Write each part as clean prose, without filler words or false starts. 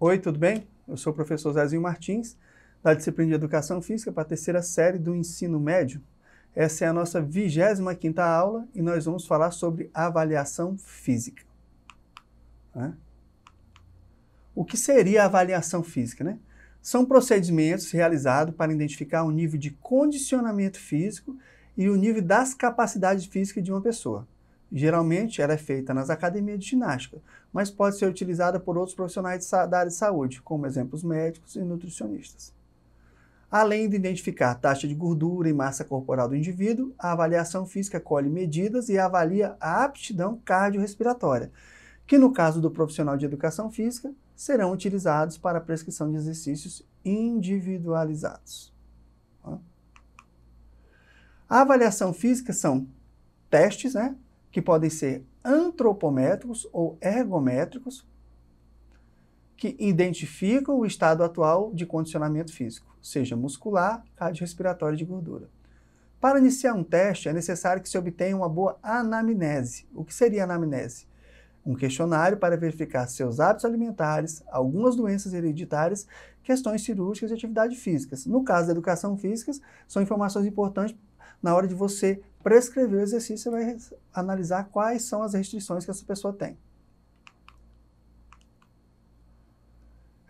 Oi, tudo bem? Eu sou o professor Zezinho Martins, da disciplina de Educação Física para a terceira série do ensino médio. Essa é a nossa 25ª aula e nós vamos falar sobre avaliação física. O que seria a avaliação física, né? São procedimentos realizados para identificar o nível de condicionamento físico e o nível das capacidades físicas de uma pessoa. Geralmente, ela é feita nas academias de ginástica, mas pode ser utilizada por outros profissionais da área de saúde, como exemplos médicos e nutricionistas. Além de identificar a taxa de gordura e massa corporal do indivíduo, a avaliação física colhe medidas e avalia a aptidão cardiorrespiratória, que no caso do profissional de educação física, serão utilizados para a prescrição de exercícios individualizados. A avaliação física são testes, que podem ser antropométricos ou ergométricos, que identificam o estado atual de condicionamento físico, seja muscular, cardiorrespiratório e de gordura. Para iniciar um teste, é necessário que se obtenha uma boa anamnese. O que seria anamnese? Um questionário para verificar seus hábitos alimentares, algumas doenças hereditárias, questões cirúrgicas e atividades físicas. No caso da educação física, são informações importantes na hora de você prescrever o exercício, você vai analisar quais são as restrições que essa pessoa tem.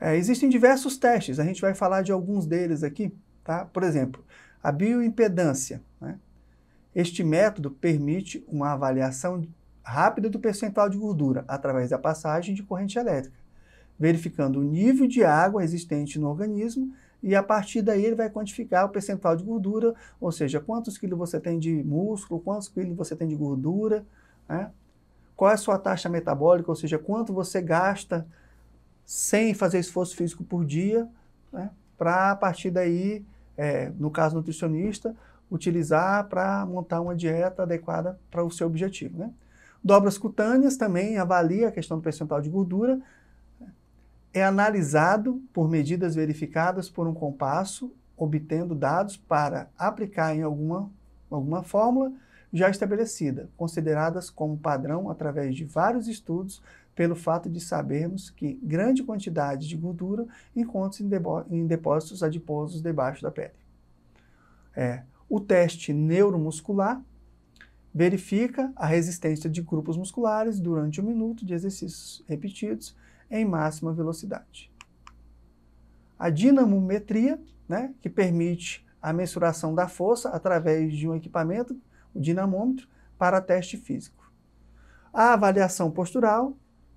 Existem diversos testes, a gente vai falar de alguns deles aqui, tá? Por exemplo, a bioimpedância. Este método permite uma avaliação rápida do percentual de gordura através da passagem de corrente elétrica, verificando o nível de água existente no organismo e a partir daí ele vai quantificar o percentual de gordura, ou seja, quantos quilos você tem de músculo, quantos quilos você tem de gordura, qual é a sua taxa metabólica, ou seja, quanto você gasta sem fazer esforço físico por dia, para a partir daí, no caso nutricionista, utilizar para montar uma dieta adequada para o seu objetivo. Dobras cutâneas também avalia a questão do percentual de gordura, é analisado por medidas verificadas por um compasso, obtendo dados para aplicar em alguma fórmula já estabelecida, consideradas como padrão através de vários estudos, pelo fato de sabermos que grande quantidade de gordura encontra-se em depósitos adiposos debaixo da pele. O teste neuromuscular verifica a resistência de grupos musculares durante 1 minuto de exercícios repetidos em máxima velocidade. A dinamometria, que permite a mensuração da força através de um equipamento, o dinamômetro, para teste físico. A avaliação postural,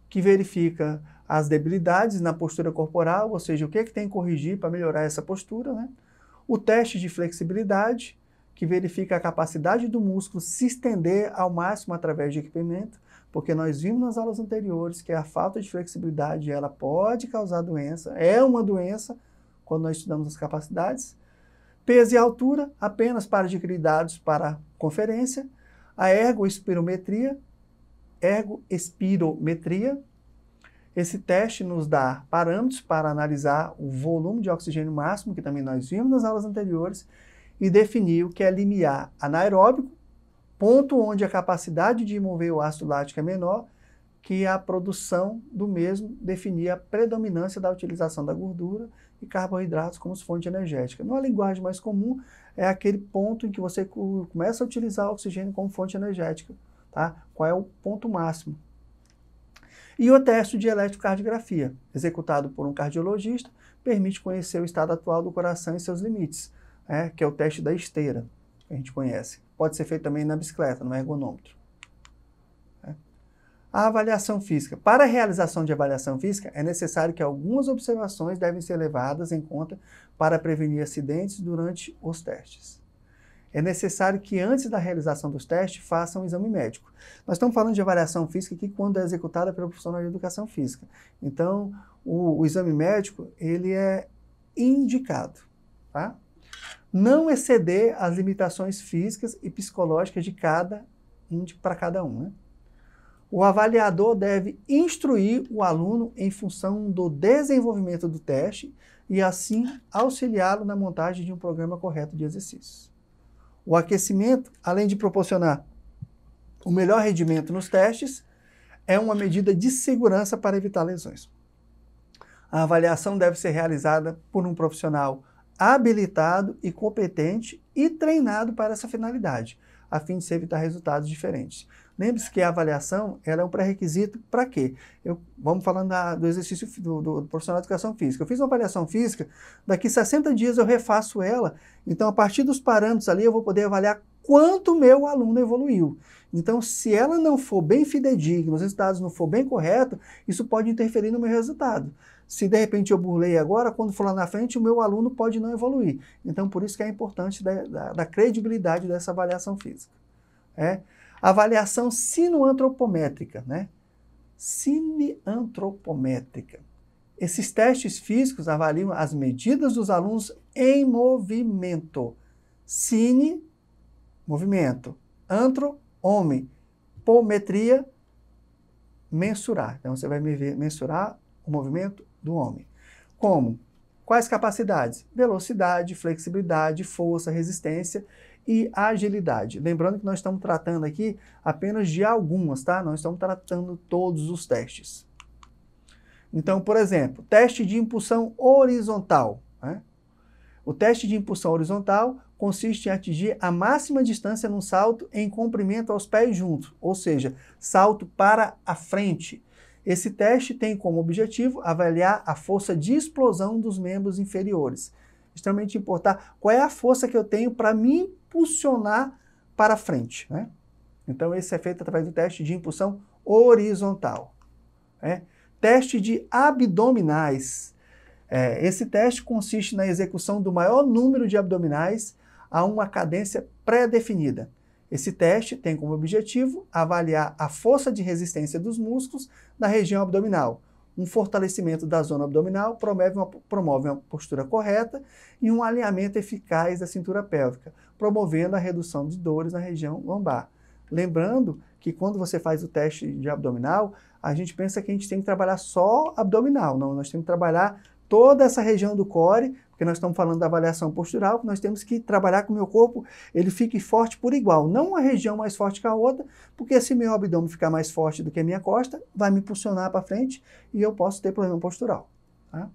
que verifica as debilidades na postura corporal, ou seja, o que tem que corrigir para melhorar essa postura. O teste de flexibilidade, que verifica a capacidade do músculo se estender ao máximo através de equipamento, porque nós vimos nas aulas anteriores que a falta de flexibilidade ela pode causar doença, é uma doença quando nós estudamos as capacidades. Peso e altura, apenas para adquirir dados para conferência. A ergoespirometria, esse teste nos dá parâmetros para analisar o volume de oxigênio máximo, que também nós vimos nas aulas anteriores, e definir o que é limiar anaeróbico, ponto onde a capacidade de mover o ácido lático é menor, que a produção do mesmo definir a predominância da utilização da gordura e carboidratos como fonte energética. Numa linguagem mais comum, é aquele ponto em que você começa a utilizar o oxigênio como fonte energética. Qual é o ponto máximo? E o teste de eletrocardiografia, executado por um cardiologista, permite conhecer o estado atual do coração e seus limites, que é o teste da esteira, que a gente conhece. Pode ser feito também na bicicleta, no ergonômetro. A avaliação física. Para a realização de avaliação física, é necessário que algumas observações devem ser levadas em conta para prevenir acidentes durante os testes. É necessário que antes da realização dos testes, façam um exame médico. Nós estamos falando de avaliação física aqui quando é executada pelo profissional de educação física. Então, o exame médico, ele é indicado, Não exceder as limitações físicas e psicológicas para cada um. O avaliador deve instruir o aluno em função do desenvolvimento do teste e, assim, auxiliá-lo na montagem de um programa correto de exercícios. O aquecimento, além de proporcionar o melhor rendimento nos testes, é uma medida de segurança para evitar lesões. A avaliação deve ser realizada por um profissional habilitado e competente e treinado para essa finalidade, a fim de se evitar resultados diferentes. Lembre-se que a avaliação ela é um pré-requisito para quê? Vamos falando do exercício do profissional de educação física. Eu fiz uma avaliação física, daqui 60 dias eu refaço ela, então a partir dos parâmetros ali eu vou poder avaliar quanto o meu aluno evoluiu. Então, se ela não for bem fidedigna, os resultados não for bem corretos, isso pode interferir no meu resultado. Se de repente eu burlei agora, quando for lá na frente, o meu aluno pode não evoluir. Então, por isso que é importante da credibilidade dessa avaliação física. Avaliação sinoantropométrica, né? Cineantropométrica. Esses testes físicos avaliam as medidas dos alunos em movimento. Cine, movimento. Antro, homem. Pometria, mensurar. Então, você vai mensurar o movimento do homem. Como? Quais capacidades? Velocidade, flexibilidade, força, resistência e agilidade. Lembrando que nós estamos tratando aqui apenas de algumas, tá? Não estamos tratando todos os testes. Então, por exemplo, teste de impulsão horizontal. Né? O teste de impulsão horizontal consiste em atingir a máxima distância num salto em comprimento aos pés juntos, ou seja, salto para a frente. Esse teste tem como objetivo avaliar a força de explosão dos membros inferiores. Extremamente importante, qual é a força que eu tenho para me impulsionar para frente. Né? Então, esse é feito através do teste de impulsão horizontal. Teste de abdominais. Esse teste consiste na execução do maior número de abdominais a uma cadência pré-definida. Esse teste tem como objetivo avaliar a força de resistência dos músculos da região abdominal. Um fortalecimento da zona abdominal promove uma postura correta e um alinhamento eficaz da cintura pélvica, promovendo a redução de dores na região lombar. Lembrando que quando você faz o teste de abdominal, a gente pensa que a gente tem que trabalhar só abdominal. Não, nós temos que trabalhar toda essa região do core, porque nós estamos falando da avaliação postural, nós temos que trabalhar com o meu corpo, ele fique forte por igual, não uma região mais forte que a outra, porque se meu abdômen ficar mais forte do que a minha costa, vai me impulsionar para frente e eu posso ter problema postural. Tá?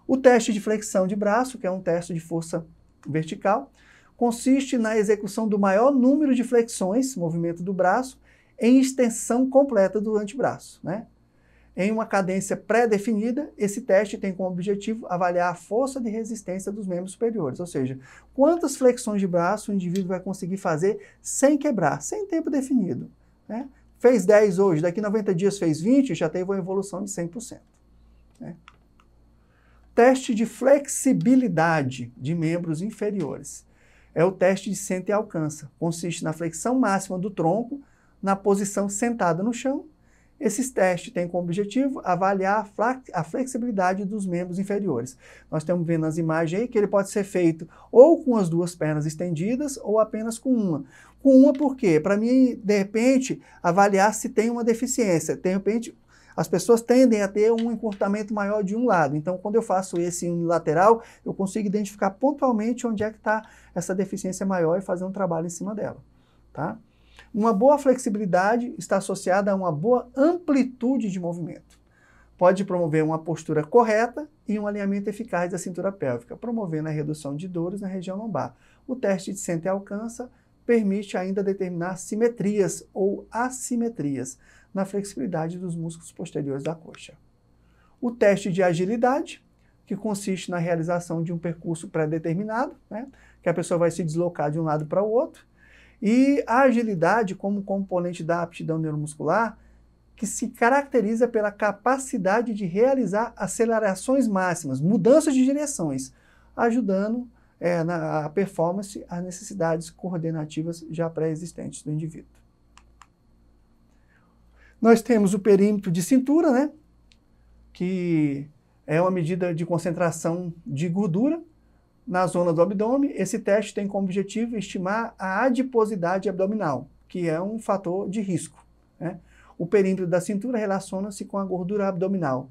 O teste de flexão de braço, que é um teste de força vertical, consiste na execução do maior número de flexões, movimento do braço, em extensão completa do antebraço, né? Em uma cadência pré-definida, esse teste tem como objetivo avaliar a força de resistência dos membros superiores, ou seja, quantas flexões de braço o indivíduo vai conseguir fazer sem quebrar, sem tempo definido. Né? Fez 10 hoje, daqui 90 dias fez 20, já teve uma evolução de 100%. Né? Teste de flexibilidade de membros inferiores. É o teste de senta e alcança. Consiste na flexão máxima do tronco, na posição sentada no chão. Esses testes têm como objetivo avaliar a flexibilidade dos membros inferiores. Nós estamos vendo nas imagens aí que ele pode ser feito ou com as duas pernas estendidas ou apenas com uma. Com uma por quê? Para mim, de repente, avaliar se tem uma deficiência. De repente, as pessoas tendem a ter um encurtamento maior de um lado. Então, quando eu faço esse unilateral, eu consigo identificar pontualmente onde é que está essa deficiência maior e fazer um trabalho em cima dela. Tá? Uma boa flexibilidade está associada a uma boa amplitude de movimento. Pode promover uma postura correta e um alinhamento eficaz da cintura pélvica, promovendo a redução de dores na região lombar. O teste de senta e alcança permite ainda determinar simetrias ou assimetrias na flexibilidade dos músculos posteriores da coxa. O teste de agilidade, que consiste na realização de um percurso pré-determinado, né, que a pessoa vai se deslocar de um lado para o outro. E a agilidade como componente da aptidão neuromuscular, que se caracteriza pela capacidade de realizar acelerações máximas, mudanças de direções, ajudando na performance as necessidades coordenativas já pré-existentes do indivíduo. Nós temos o perímetro de cintura, né, que é uma medida de concentração de gordura na zona do abdômen. Esse teste tem como objetivo estimar a adiposidade abdominal, que é um fator de risco. Né? O perímetro da cintura relaciona-se com a gordura abdominal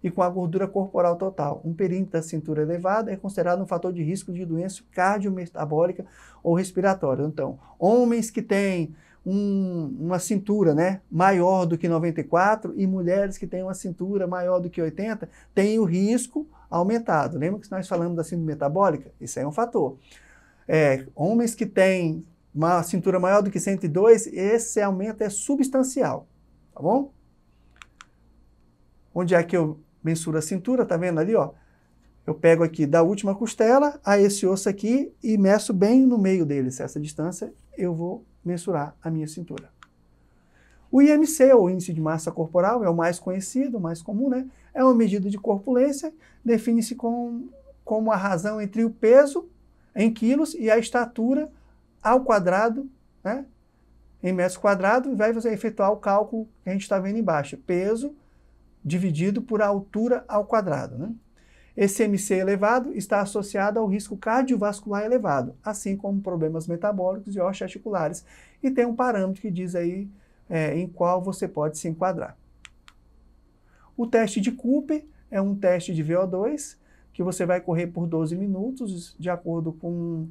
e com a gordura corporal total. Um perímetro da cintura elevado é considerado um fator de risco de doença cardiometabólica ou respiratória. Então, homens que têm uma cintura, né, maior do que 94 e mulheres que têm uma cintura maior do que 80 têm o risco aumentado. Lembra que nós falamos da síndrome metabólica? Isso é um fator. Homens que têm uma cintura maior do que 102, esse aumento é substancial, tá bom? Onde é que eu mensuro a cintura? Tá vendo ali, ó? Eu pego aqui da última costela a esse osso aqui e meço bem no meio deles. Essa distância eu vou mensurar a minha cintura. O IMC, ou Índice de Massa Corporal, é o mais conhecido, o mais comum, né? É uma medida de corpulência, define-se como a razão entre o peso em quilos e a estatura ao quadrado, né? Em metros quadrados, e vai você efetuar o cálculo que a gente está vendo embaixo. Peso dividido por altura ao quadrado, né? Esse IMC elevado está associado ao risco cardiovascular elevado, assim como problemas metabólicos e osteoarticulares. E tem um parâmetro que diz aí em qual você pode se enquadrar. O teste de Cooper é um teste de VO2 que você vai correr por 12 minutos, de acordo com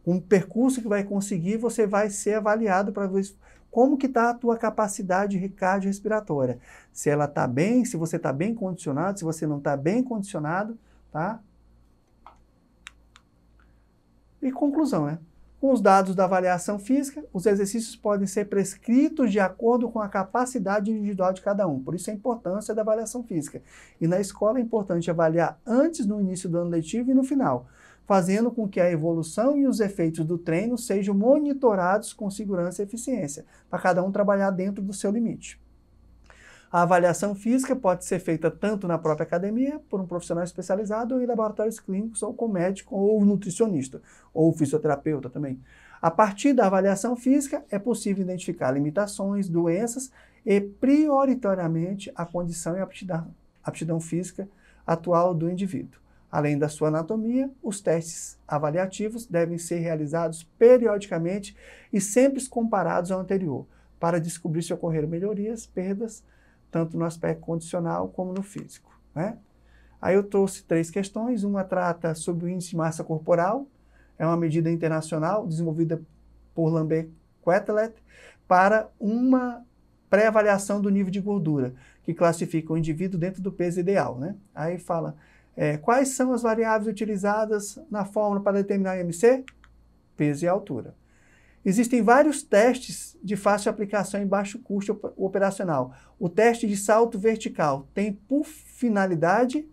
um percurso que vai conseguir, você vai ser avaliado para ver como que está a tua capacidade cardiorrespiratória. Se ela está bem, se você está bem condicionado, se você não está bem condicionado, tá? E conclusão, né? Com os dados da avaliação física, os exercícios podem ser prescritos de acordo com a capacidade individual de cada um. Por isso a importância da avaliação física. E na escola é importante avaliar antes, no início do ano letivo e no final, fazendo com que a evolução e os efeitos do treino sejam monitorados com segurança e eficiência, para cada um trabalhar dentro do seu limite. A avaliação física pode ser feita tanto na própria academia, por um profissional especializado, ou em laboratórios clínicos, ou com médico, ou nutricionista, ou fisioterapeuta também. A partir da avaliação física, é possível identificar limitações, doenças e, prioritariamente, a condição e aptidão física atual do indivíduo. Além da sua anatomia, os testes avaliativos devem ser realizados periodicamente e sempre comparados ao anterior, para descobrir se ocorreram melhorias, perdas, tanto no aspecto condicional como no físico, né? Aí eu trouxe 3 questões. Uma trata sobre o índice de massa corporal, é uma medida internacional desenvolvida por Lambert Quetelet para uma pré-avaliação do nível de gordura, que classifica o indivíduo dentro do peso ideal, né? Aí fala, quais são as variáveis utilizadas na fórmula para determinar o IMC? Peso e altura. Existem vários testes de fácil aplicação em baixo custo operacional. O teste de salto vertical tem por finalidade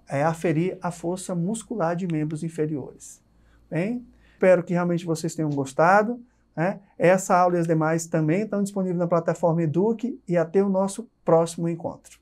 aferir a força muscular de membros inferiores. Bem, espero que realmente vocês tenham gostado, né? Essa aula e as demais também estão disponíveis na plataforma Eduque, e até o nosso próximo encontro.